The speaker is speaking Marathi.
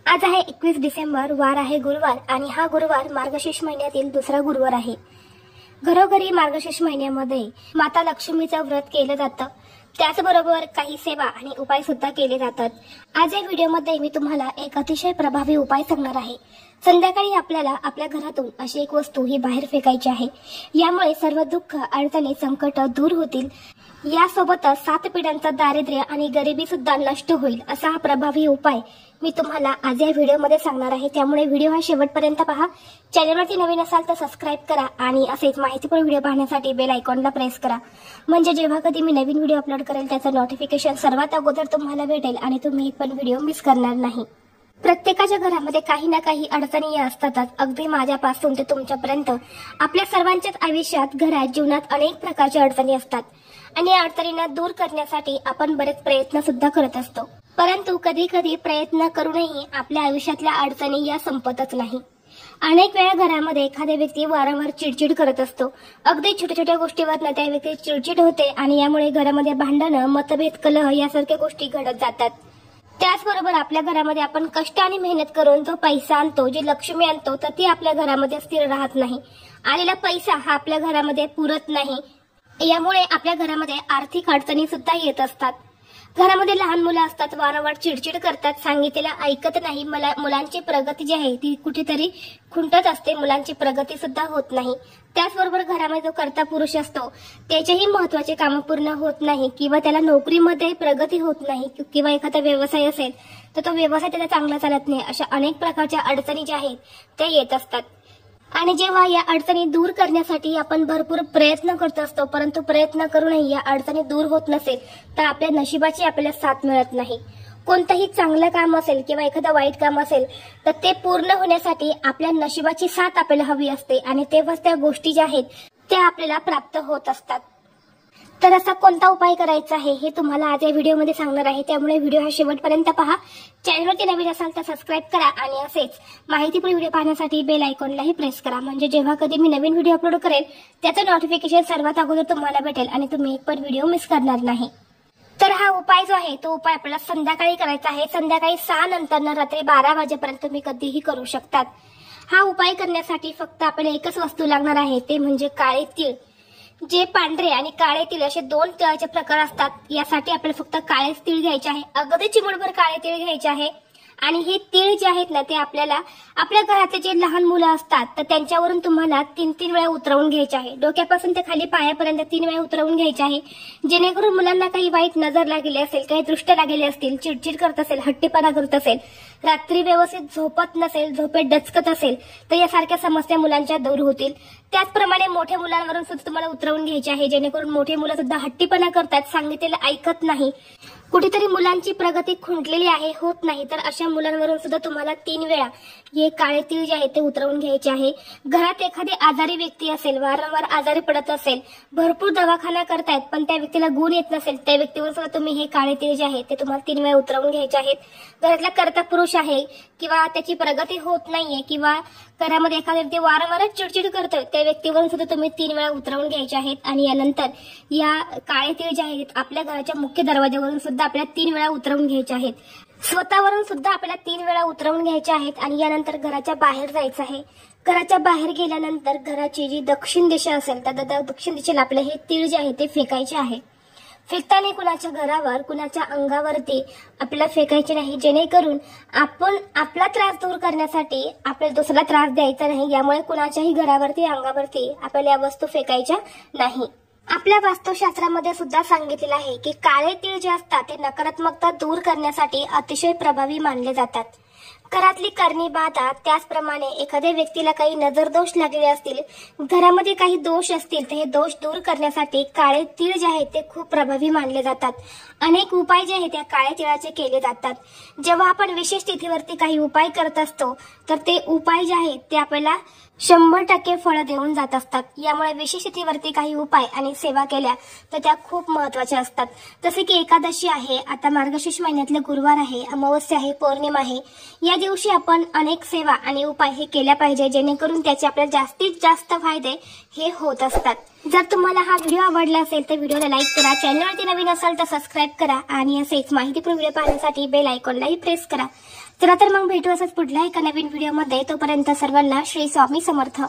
आज आहे 21 डिसेंबर, वार आहे गुरुवार आणि हा गुरुवार मार्गशीर्ष महिन्यातील दुसरा गुरुवार आहे। घरोघरी मार्गशीर्ष महिन्यामध्ये माता लक्ष्मीचं व्रत केलं जातं। त्याचबरोबर काही सेवा आणि उपाय सुद्धा केले जातात। आज या व्हिडिओमध्ये मी तुम्हाला एक अतिशय प्रभावी उपाय सांगणार आहे। संध्याकाळी आपल्याला आपल्या घरातून अशी एक वस्तू ही बाहेर फेकायची आहे। यामुळे सर्व दुःख, अडचणी, संकट दूर होतील। यासोबतच 7 पिढ्यांचा दारिद्र्य आणि गरिबी सुद्धा नष्ट होईल असा हा प्रभावी उपाय मी तुम्हाला आज या व्हिडिओमध्ये सांगणार आहे। त्यामुळे व्हिडिओ हा शेवटपर्यंत पहा। चॅनलवरती नवीन असाल तर सबस्क्राइब करा आणि असेच माहितीपूर्ण व्हिडिओ पाहण्यासाठी बेल आयकॉनला प्रेस करा, म्हणजे जेव्हा कधी मी नवीन व्हिडिओ अपलोड करेल त्याचं नोटिफिकेशन सर्वात अगोदर तुम्हाला भेटेल आणि तुम्ही एक पण व्हिडिओ मिस करणार नाही। प्रत्येकाच्या घरामध्ये काही ना काही अडचणी या असतातच। अगदी माझ्यापासून ते तुमच्यापर्यंत आपल्या सर्वांच्याच आयुष्यात, घरात, जीवनात अनेक प्रकारच्या अडचणी असतात आणि या अडचणींना दूर करण्यासाठी आपण बरेच प्रयत्न सुद्धा करत असतो। परंतु कधी कधी प्रयत्न करूनही आपल्या आयुष्यातल्या अडचणी या संपतच नाही। अनेक वेळा घरामध्ये एखादा व्यक्ती वारंवार चिडचिड करत असतो। अगदी छोट्या छोट्या गोष्टीवर त्या व्यक्ती चिडचिड होते आणि यामुळे घरामध्ये भांडणं, मतभेद, कलह यासारख्या गोष्टी घडत जातात। त्याचबरोबर आपल्या घरामध्ये आपण कष्ट आणि मेहनत करून जो पैसा आणतो, जी लक्ष्मी आणतो, तर ती आपल्या घरामध्ये स्थिर राहत नाही। आलेला पैसा हा आपल्या घरामध्ये पुरत नाही। यामुळे आपल्या घरामध्ये आर्थिक अडचणी सुद्धा येत असतात। घरामध्ये लहान मुलं असतात, वारंवार चिडचिड करतात, सांगितलेलं ऐकत नाही। मुलांची प्रगती जी आहे ती कुठेतरी खुंटत असते, मुलांची प्रगती सुद्धा होत नाही। त्याचबरोबर घरामध्ये जो कर्ता पुरुष असतो त्याचेही महत्त्वाचे कामं पूर्ण होत नाही किंवा त्याला नोकरीमध्ये प्रगती होत नाही किंवा एखादा व्यवसाय असेल तर तो व्यवसाय त्याला चांगला चालत नाही। अशा अनेक प्रकारच्या अडचणी ज्या आहेत त्या येत असतात आणि जेव्हा या अडचणी दूर करण्यासाठी आपण भरपूर प्रयत्न करत असतो, परंतु प्रयत्न करूनही या अडचणी दूर होत नसेल तर आपल्या नशिबाची आपल्याला साथ मिळत नाही। कोणतंही चांगलं काम असेल किंवा एखादं वाईट काम असेल तर ते पूर्ण होण्यासाठी आपल्या नशिबाची साथ आपल्याला हवी असते आणि तेव्हाच त्या गोष्टी ज्या आहेत त्या आपल्याला प्राप्त होत असतात। तर असा कोणता उपाय करायचा आहे हे तुम्हाला आज या व्हिडिओमध्ये सांगणार आहे। त्यामुळे व्हिडिओ हा शेवटपर्यंत पहा। चॅनलवरती नवीन असाल तर सबस्क्राइब करा आणि असेच माहितीपूर्ण व्हिडिओ पाहण्यासाठी बेल आयकॉनलाही प्रेस करा, म्हणजे जेव्हा कधी मी नवीन व्हिडिओ अपलोड करेल त्याचं नोटिफिकेशन सर्वात अगोदर तुम्हाला भेटेल आणि तुम्ही एक पण व्हिडिओ मिस करणार नाही। तर हा उपाय जो आहे तो उपाय आपल्याला संध्याकाळी करायचा आहे। संध्याकाळी 6 नंतर रात्री 12 वाजेपर्यंत तुम्ही कधीही करू शकतात। हा उपाय करण्यासाठी फक्त आपल्याला एकच वस्तू लागणार आहे, ते म्हणजे काळे तीळ। जे पांढरे आणि काळे तीळ असे 2 तिळाचे प्रकार असतात। यासाठी आपल्याला फक्त काळे तीळ घ्यायचे आहे, अगदी चिमूटभर काळे तीळ घ्यायचे आहे। आणि हे तीळ जे आहेत ना ते आपल्याला आपल्या घरातले जे लहान मुलं असतात तर त्यांच्यावरून तुम्हाला 3 वेळा उतरवून घ्यायचे आहे। डोक्यापासून ते खाली पायापर्यंत 3 वेळा उतरवून घ्यायचे आहे, जेणेकरून मुलांना काही वाईट नजर लागली असेल, काही दृष्ट लागलेली असतील, चिडचिड करत असेल, हट्टीपणा करत असेल, रात्री व्यवस्थित झोपत नसेल, झोपेत डचकत असेल तर यासारख्या समस्या मुलांच्या दूर होतील। त्याचप्रमाणे मोठ्या मुलांवरून सुद्धा तुम्हाला उतरवून घ्यायचे आहे, जेणेकरून मोठे मुलं सुद्धा हट्टीपणा करतात, सांगितलेलं ऐकत नाही, कुठेतरी मुलांची प्रगती खुंटलेली आहे, होत नाही, तर अशा मुलांवरून सुद्धा तुम्हाला 3 वेळा हे काळे तीळ जे आहे ते उतरवून घ्यायचे आहे। घरात एखादी आजारी व्यक्ती असेल, वारंवार आजारी पडत असेल, भरपूर दवाखाना करतायत पण त्या व्यक्तीला गुण येत नसेल, त्या व्यक्तीवर सुद्धा तुम्ही हे काळे तीळ जे आहे ते तुम्हाला 3 वेळा उतरवून घ्यायचे आहेत। घरातला कर्ता पुरुष आहे किंवा त्याची प्रगती होत नाहीये किंवा घरामध्ये एखादा व्यक्ती वारंवार चिडचिड करतोय, त्या व्यक्तीवरून सुद्धा तुम्ही 3 वेळा उतरवून घ्यायचे आहेत। आणि यानंतर या काळे तीळ जे आहेत आपल्या घराच्या मुख्य दरवाज्यावरून सुद्धा आपल्याला 3 वेळा उतरवून घ्यायचे आहेत। स्वतःवरून सुद्धा आपल्याला 3 वेळा उतरवून घ्यायचे आहेत आणि यानंतर घराच्या बाहेर जायचं आहे। घराच्या बाहेर गेल्यानंतर घराची जी दक्षिण दिशा असेल तर दक्षिण दिशेला आपले हे तीळ जे आहे ते फेकायचे आहे। फेकताना कुणाच्या घरावर, कुणाच्या अंगावरती आपल्याला फेकायचे नाही, जेणेकरून आपण आपला त्रास दूर करण्यासाठी आपल्याला दुसरा त्रास द्यायचा नाही। यामुळे कुणाच्याही घरावरती, अंगावरती आपल्याला या वस्तू फेकायच्या नाही। आपल्या वास्तुशास्त्रामध्ये सुद्धा सांगितलेलं आहे की काळे तीळ जे असतात ते नकारात्मकता दूर करण्यासाठी अतिशय प्रभावी मानले जातात। घरातली करणी बाधा, त्याचप्रमाणे एखाद्या व्यक्तीला काही नजर दोष लागलेले असतील, घरामध्ये काही दोष असतील तर हे दोष दूर करण्यासाठी काळे तीळ जे आहेत ते खूप प्रभावी मानले जातात। अनेक उपाय जे आहेत त्या काळ्या तिळाचे केले जातात। जेव्हा आपण विशेष तिथीवरती काही उपाय करत असतो तर ते उपाय जे आहेत ते आपल्याला 100% फळ देऊन जात असतात। यामुळे विशेष तिथीवरती काही उपाय आणि सेवा केल्या तर त्या खूप महत्त्वाच्या असतात। जसे की एकादशी आहे, आता मार्गशीर्ष महिन्यातले गुरुवार आहे, अमावस्या आहे, पौर्णिमा आहे, या दिवशी आपण अनेक सेवा आणि उपाय हे केल्या पाहिजे, जेणेकरून त्याचे आपल्याला जास्तीत जास्त फायदे हे होत असतात। जर तुम्हाला हा व्हिडिओ आवडला असेल तर व्हिडिओला लाईक करा, चॅनलवरती नवीन असाल तर सबस्क्राइब करा आणि असेच माहितीपूर्ण व्हिडिओ पाहण्यासाठी बेल आयकॉनलाही प्रेस करा। चला तर मग भेटू असंच पुढल्या एका नवीन व्हिडिओमध्ये. तोपर्यंत सर्वांना श्री स्वामी समर्थ.